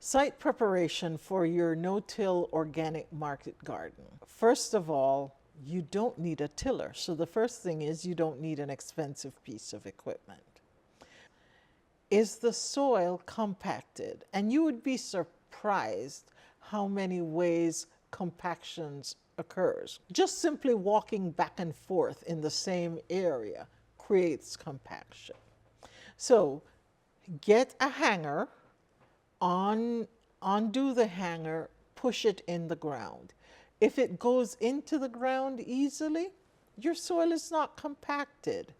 Site preparation for your no-till organic market garden. First of all, you don't need a tiller. So the first thing is you don't need an expensive piece of equipment. Is the soil compacted? And you would be surprised how many ways compactions occurs. Just simply walking back and forth in the same area creates compaction. So get a hanger, undo the hanger, push it in the ground. If it goes into the ground easily, your soil is not compacted.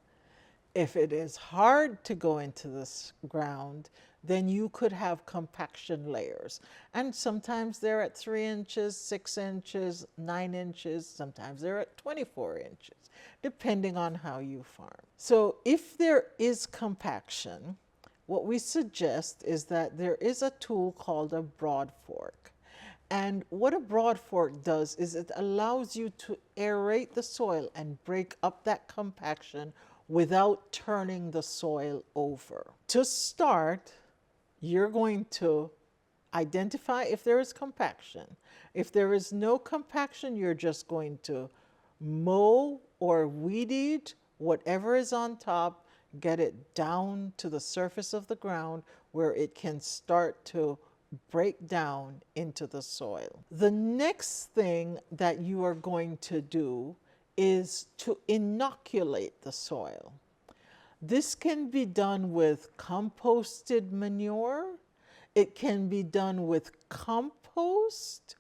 If it is hard to go into this ground, then you could have compaction layers. And sometimes they're at 3 inches, 6 inches, 9 inches, sometimes they're at 24 inches, depending on how you farm. So if there is compaction, what we suggest is that there is a tool called a broadfork. And what a broadfork does is it allows you to aerate the soil and break up that compaction without turning the soil over. To start, you're going to identify if there is compaction. If there is no compaction, you're just going to mow or weed eat whatever is on top, get it down to the surface of the ground where it can start to break down into the soil. The next thing that you are going to do is to inoculate the soil. This can be done with composted manure. It can be done with compost.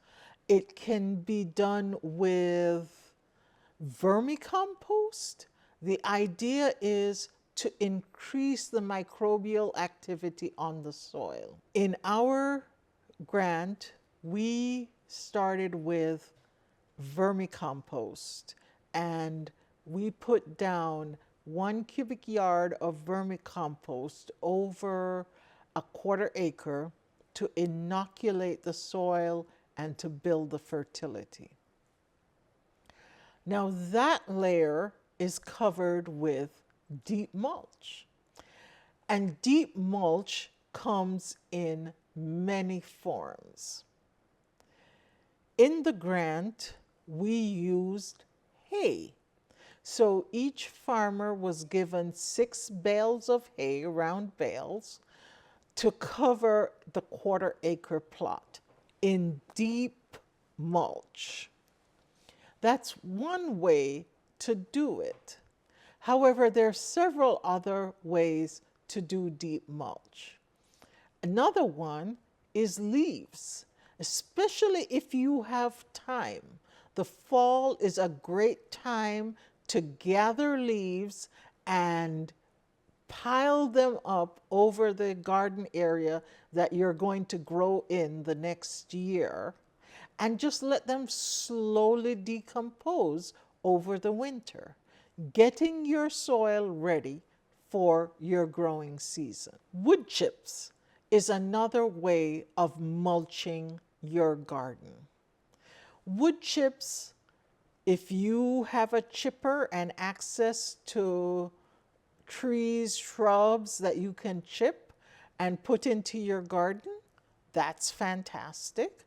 It can be done with vermicompost. The idea is to increase the microbial activity on the soil. In our grant, we started with vermicompost, and we put down 1 cubic yard of vermicompost over a 1/4 acre to inoculate the soil and to build the fertility. Now that layer is covered with deep mulch. And deep mulch comes in many forms. In the grant, we used hay. So each farmer was given 6 bales of hay, round bales, to cover the 1/4 acre plot in deep mulch. That's one way to do it. However, there are several other ways to do deep mulch. Another one is leaves, especially if you have time. The fall is a great time to gather leaves and pile them up over the garden area that you're going to grow in the next year, and just let them slowly decompose over the winter, getting your soil ready for your growing season. Wood chips is another way of mulching your garden. Wood chips, if you have a chipper and access to trees, shrubs that you can chip and put into your garden, that's fantastic.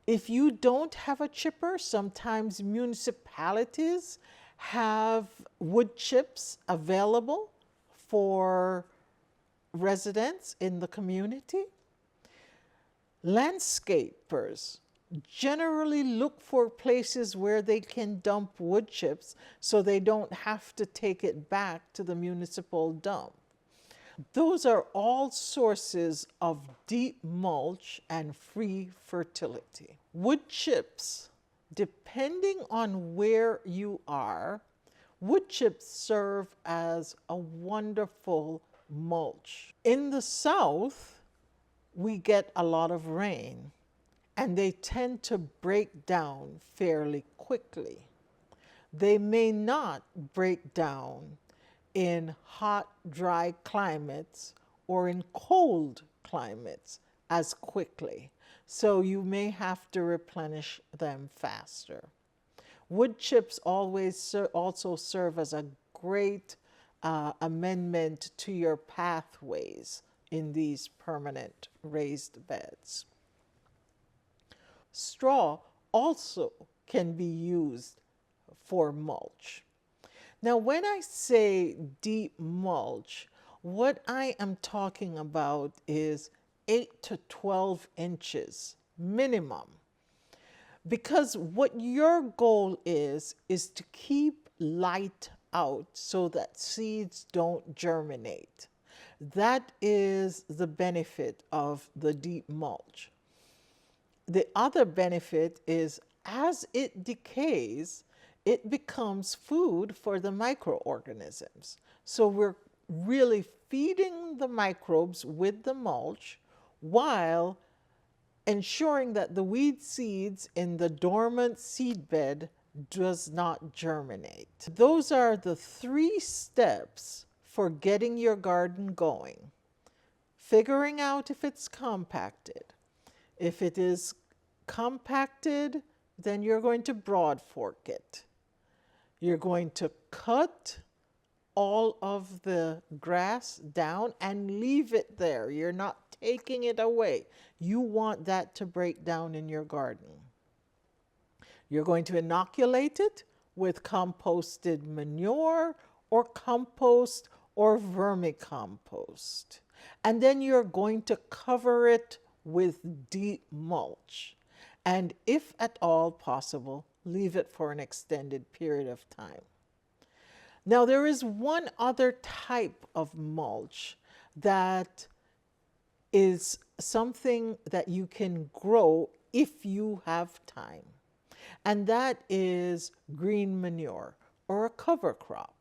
If you don't have a chipper, sometimes municipalities have wood chips available for residents in the community. Landscapers generally look for places where they can dump wood chips so they don't have to take it back to the municipal dump. Those are all sources of deep mulch and free fertility. Wood chips, depending on where you are, wood chips serve as a wonderful mulch. In the South, we get a lot of rain, and they tend to break down fairly quickly. They may not break down in hot, dry climates or in cold climates as quickly. So you may have to replenish them faster. Wood chips also serve as a great amendment to your pathways in these permanent raised beds. Straw also can be used for mulch. Now, when I say deep mulch, what I am talking about is 8 to 12 inches minimum. Because what your goal is to keep light out so that seeds don't germinate. That is the benefit of the deep mulch. The other benefit is as it decays, it becomes food for the microorganisms. So we're really feeding the microbes with the mulch while ensuring that the weed seeds in the dormant seed bed does not germinate. Those are the 3 steps for getting your garden going. Figuring out if it's compacted. If it is compacted, then you're going to broadfork it. You're going to cut all of the grass down and leave it there. You're not taking it away. You want that to break down in your garden. You're going to inoculate it with composted manure or compost or vermicompost. And then you're going to cover it with deep mulch. And if at all possible, leave it for an extended period of time. Now, there is one other type of mulch that is something that you can grow if you have time, and that is green manure or a cover crop.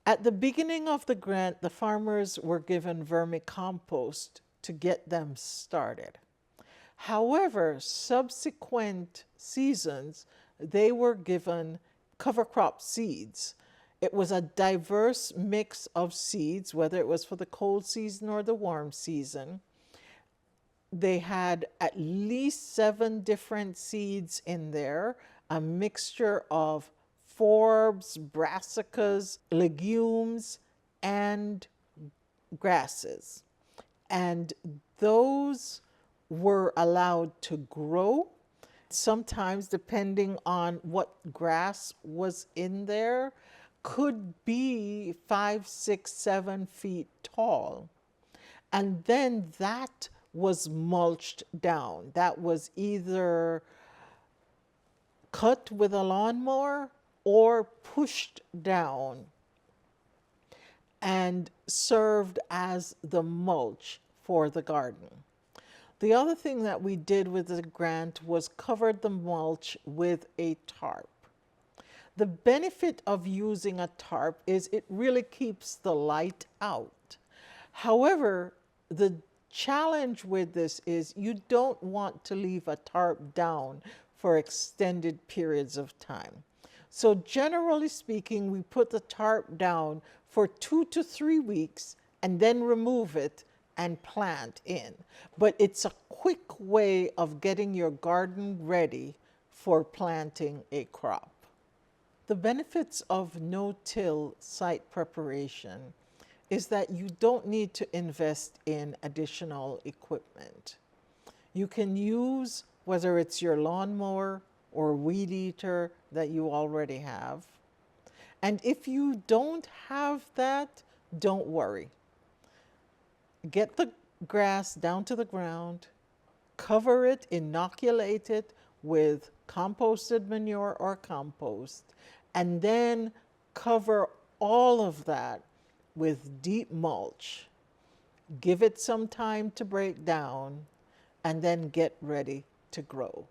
At the beginning of the grant, the farmers were given vermicompost to get them started. However, subsequent seasons, they were given cover crop seeds. It was a diverse mix of seeds, whether it was for the cold season or the warm season. They had at least 7 different seeds in there, a mixture of forbs, brassicas, legumes, and grasses. And those were allowed to grow. Sometimes, depending on what grass was in there, could be 5, 6, 7 feet tall. And then that was mulched down. That was either cut with a lawnmower or pushed down and served as the mulch for the garden. The other thing that we did with the grant was covered the mulch with a tarp. The benefit of using a tarp is it really keeps the light out. However, the challenge with this is you don't want to leave a tarp down for extended periods of time. So generally speaking, we put the tarp down for 2 to 3 weeks and then remove it and plant in. But it's a quick way of getting your garden ready for planting a crop. The benefits of no-till site preparation is that you don't need to invest in additional equipment. You can use, whether it's your lawnmower or weed eater that you already have. And if you don't have that, don't worry. Get the grass down to the ground, cover it, inoculate it with composted manure or compost, and then cover all of that with deep mulch. Give it some time to break down, and then get ready to grow.